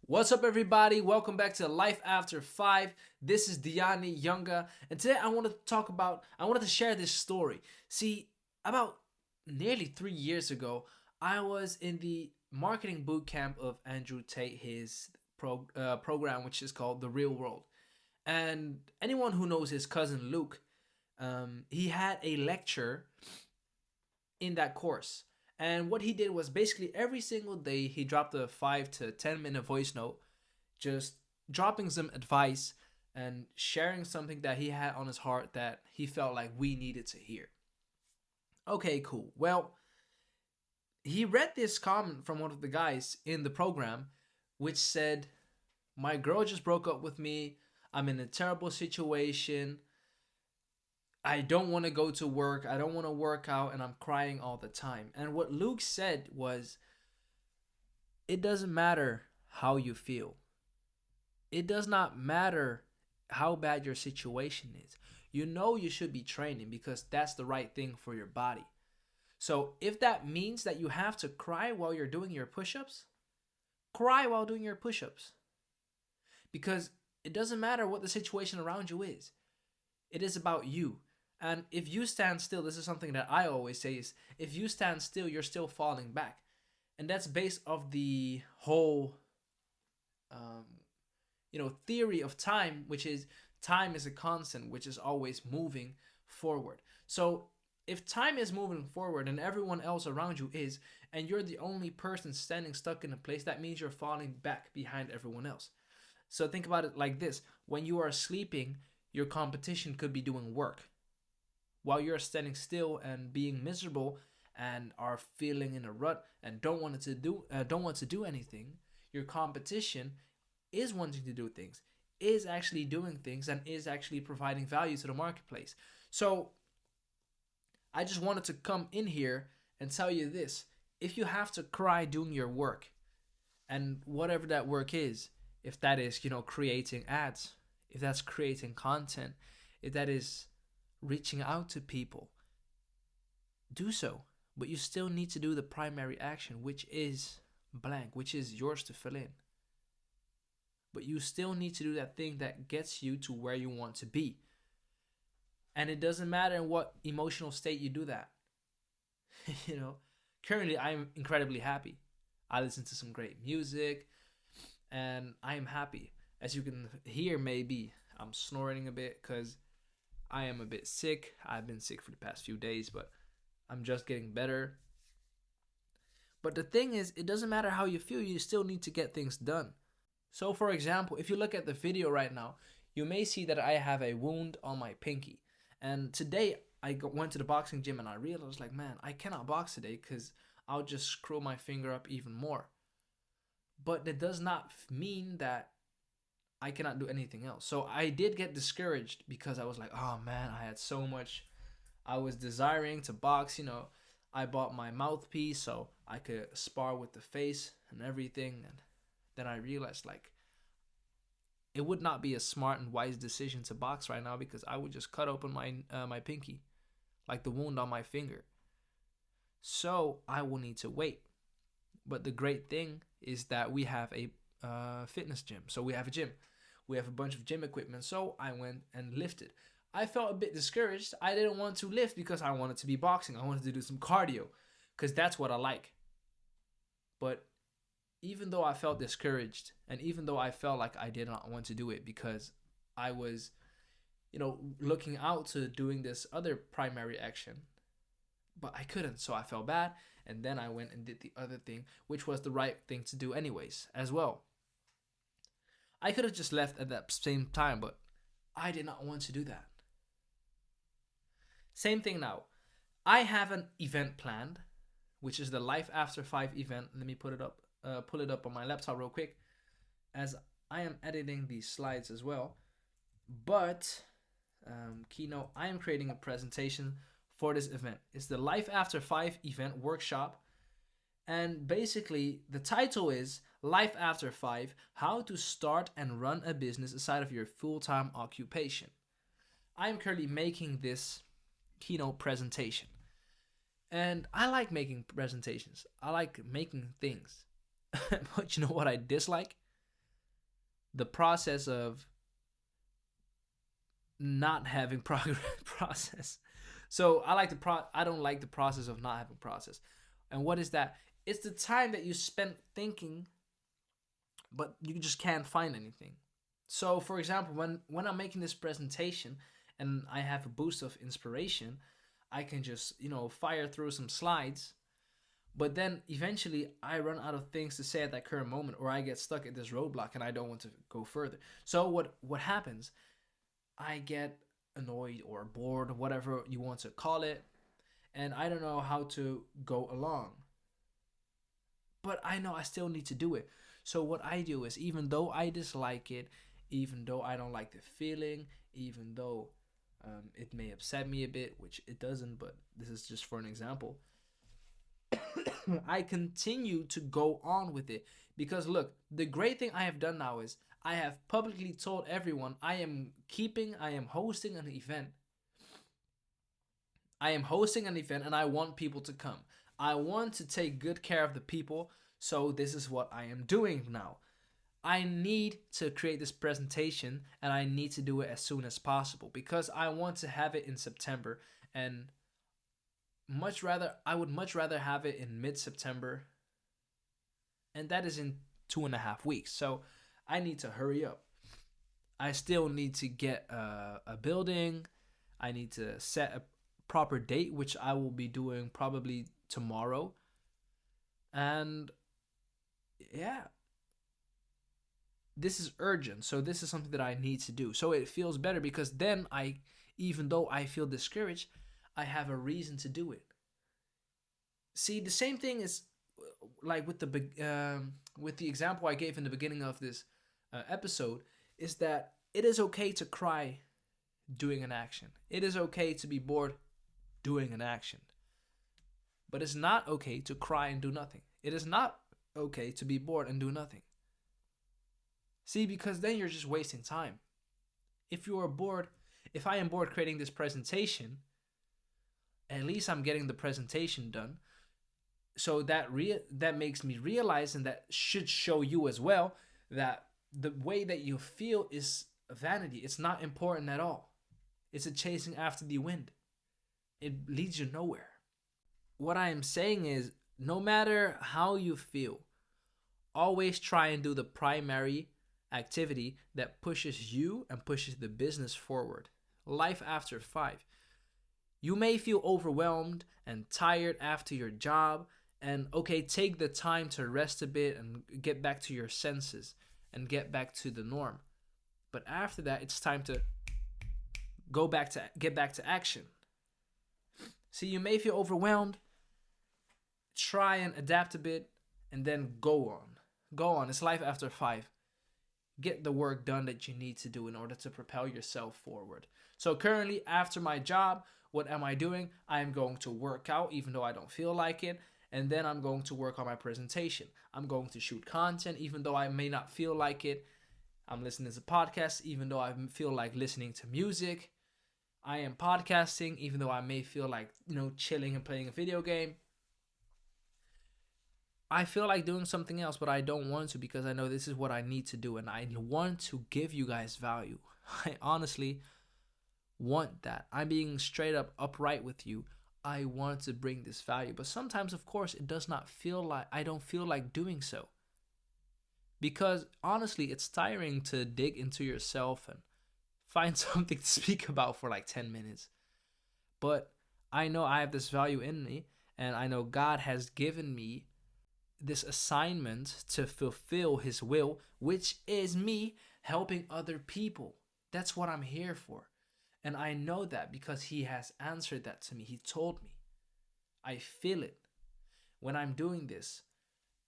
What's up, everybody? Welcome back to Life After 5. This is Dyani Janga, and today I wanted to share this story. See, about nearly 3 years ago, I was in the marketing boot camp of Andrew Tate, his program, which is called The Real World. And anyone who knows his cousin Luke, he had a lecture in that course. And what he did was basically every single day he dropped a 5 to 10 minute voice note, just dropping some advice and sharing something that he had on his heart that he felt like we needed to hear. Okay, cool. Well, he read this comment from one of the guys in the program, which said, "My girl just broke up with me. I'm in a terrible situation. I don't want to go to work. I don't want to work out, and I'm crying all the time." And what Luke said was, it doesn't matter how you feel. It does not matter how bad your situation is. You know you should be training because that's the right thing for your body. So if that means that you have to cry while you're doing your push-ups, cry while doing your push-ups. Because it doesn't matter what the situation around you is. It is about you. And if you stand still, this is something that I always say is, if you stand still, you're still falling back. And that's based off the whole theory of time, which is time is a constant, which is always moving forward. So if time is moving forward and everyone else around you is, and you're the only person standing stuck in a place, that means you're falling back behind everyone else. So think about it like this. When you are sleeping, your competition could be doing work. While you're standing still and being miserable and are feeling in a rut and don't want to do anything, your competition is wanting to do things, is actually doing things, and is actually providing value to the marketplace. So I just wanted to come in here and tell you this. If you have to cry doing your work, and whatever that work is, if that is, creating ads, if that's creating content, if that is reaching out to people, do so. But you still need to do the primary action, which is blank, which is yours to fill in. But you still need to do that thing that gets you to where you want to be. And it doesn't matter in what emotional state you do that. Currently I'm incredibly happy. I listen to some great music and I am happy. As you can hear, maybe I'm snoring a bit because I am a bit sick. I've been sick for the past few days, but I'm just getting better. But the thing is, it doesn't matter how you feel, you still need to get things done. So for example, if you look at the video right now, you may see that I have a wound on my pinky. And today I went to the boxing gym and I realized, like, man, I cannot box today because I'll just screw my finger up even more. But that does not mean that I cannot do anything else. So I did get discouraged because I was like, oh man, I had so much. I was desiring to box, I bought my mouthpiece so I could spar with the face and everything. And then I realized, like, it would not be a smart and wise decision to box right now because I would just cut open my pinky, like the wound on my finger. So I will need to wait. But the great thing is that we have a fitness gym. So we have a gym. We have a bunch of gym equipment. So I went and lifted. I felt a bit discouraged. I didn't want to lift because I wanted to be boxing. I wanted to do some cardio because that's what I like. But even though I felt discouraged and even though I felt like I did not want to do it because I was, looking out to doing this other primary action, but I couldn't. So I felt bad. And then I went and did the other thing, which was the right thing to do anyways, as well. I could have just left at that same time, but I did not want to do that. Same thing now. I have an event planned, which is the Life After 5 event. Let me pull it up on my laptop real quick, as I am editing these slides as well. But keynote, I am creating a presentation for this event. It's the Life After 5 event workshop. And basically, the title is Life After 5, How to Start and Run a Business Aside of Your Full-Time Occupation. I am currently making this keynote presentation. And I like making presentations. I like making things. But you know what I dislike? the process of not having process. So I don't like the process of not having process. And what is that? It's the time that you spend thinking, but you just can't find anything. So for example, when I'm making this presentation and I have a boost of inspiration, I can just, fire through some slides, but then eventually I run out of things to say at that current moment, or I get stuck at this roadblock and I don't want to go further. So what happens? I get annoyed or bored, whatever you want to call it, and I don't know how to go along. But I know I still need to do it. So what I do is, even though I dislike it, even though I don't like the feeling, even though it may upset me a bit, which it doesn't, but this is just for an example, I continue to go on with it. Because look, the great thing I have done now is I have publicly told everyone I am hosting an event. I am hosting an event and I want people to come. I want to take good care of the people. So this is what I am doing now. I need to create this presentation and I need to do it as soon as possible because I want to have it in September, and I would much rather have it in mid-September, and that is in 2.5 weeks. So I need to hurry up. I still need to get a building. I need to set a proper date, which I will be doing probably tomorrow. And yeah, this is urgent. So this is something that I need to do. So it feels better because then even though I feel discouraged, I have a reason to do it. See, the same thing is like with the example I gave in the beginning of this episode, is that it is okay to cry doing an action. It is okay to be bored doing an action. But it's not okay to cry and do nothing. It is not okay to be bored and do nothing. See, because then you're just wasting time. If I am bored creating this presentation, at least I'm getting the presentation done. So that makes me realize, and that should show you as well, that the way that you feel is vanity. It's not important at all. It's a chasing after the wind. It leads you nowhere. What I am saying is, no matter how you feel, always try and do the primary activity that pushes you and pushes the business forward. Life after 5. You may feel overwhelmed and tired after your job, and okay, take the time to rest a bit and get back to your senses and get back to the norm. But after that, it's time to get back to action. See, you may feel overwhelmed. Try and adapt a bit and then go on. Go on. It's life after 5. Get the work done that you need to do in order to propel yourself forward. So currently, after my job, what am I doing? I am going to work out even though I don't feel like it. And then I'm going to work on my presentation. I'm going to shoot content even though I may not feel like it. I'm listening to podcasts even though I feel like listening to music. I am podcasting even though I may feel like, chilling and playing a video game. I feel like doing something else, but I don't want to because I know this is what I need to do and I want to give you guys value. I honestly want that. I'm being straight up upright with you. I want to bring this value, but sometimes, of course, it does not feel like I don't feel like doing so. Because honestly, it's tiring to dig into yourself and find something to speak about for like 10 minutes. But I know I have this value in me, and I know God has given me this assignment to fulfill His will, which is me helping other people. That's what I'm here for. And I know that because He has answered that to me. He told me. I feel it. When I'm doing this,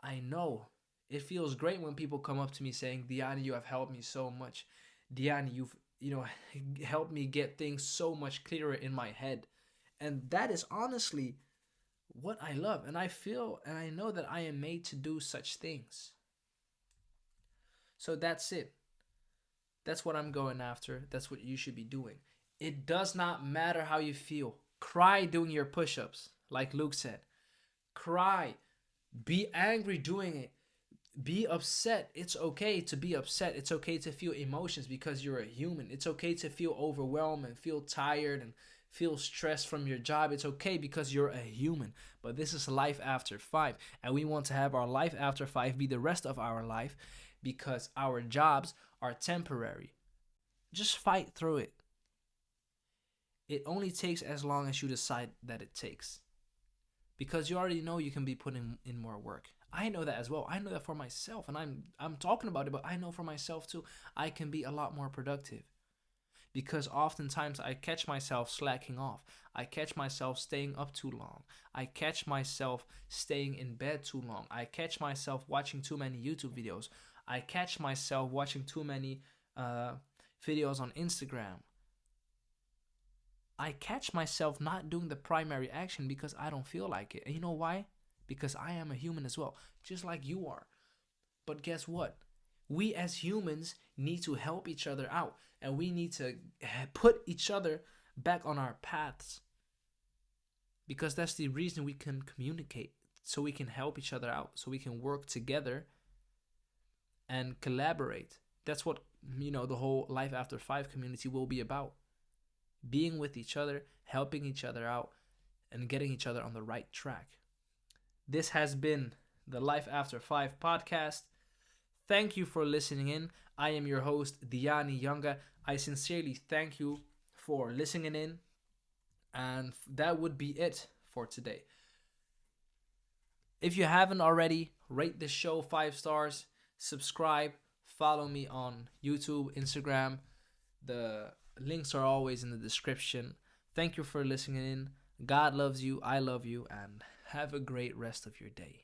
I know. It feels great when people come up to me saying, Dyani, you have helped me so much. Dyani, you've helped me get things so much clearer in my head. And that is honestly what I love. And I feel and I know that I am made to do such things. So that's it. That's what I'm going after. That's what you should be doing. It does not matter how you feel. Cry doing your push-ups, like Luke said. Cry. Be angry doing it. Be upset. It's okay to be upset. It's okay to feel emotions because you're a human. It's okay to feel overwhelmed and feel tired and feel stressed from your job. It's okay because you're a human. But this is life after five. And we want to have our life after five be the rest of our life because our jobs are temporary. Just fight through it. It only takes as long as you decide that it takes. Because you already know you can be putting in more work. I know that as well. I know that for myself, and I'm talking about it, but I know for myself too. I can be a lot more productive because oftentimes I catch myself slacking off. I catch myself staying up too long. I catch myself staying in bed too long. I catch myself watching too many YouTube videos. I catch myself watching too many uh, videos on Instagram. I catch myself not doing the primary action because I don't feel like it. And you know why? Because I am a human as well, just like you are. But guess what? We as humans need to help each other out and we need to put each other back on our paths because that's the reason we can communicate so we can help each other out, so we can work together and collaborate. That's what, the whole Life After Five community will be about. Being with each other, helping each other out, and getting each other on the right track. This has been the Life After Five podcast. Thank you for listening in. I am your host, Dyani Janga. I sincerely thank you for listening in. And that would be it for today. If you haven't already, rate this show 5 stars, subscribe, follow me on YouTube, Instagram. The links are always in the description. Thank you for listening in. God loves you. I love you. And have a great rest of your day.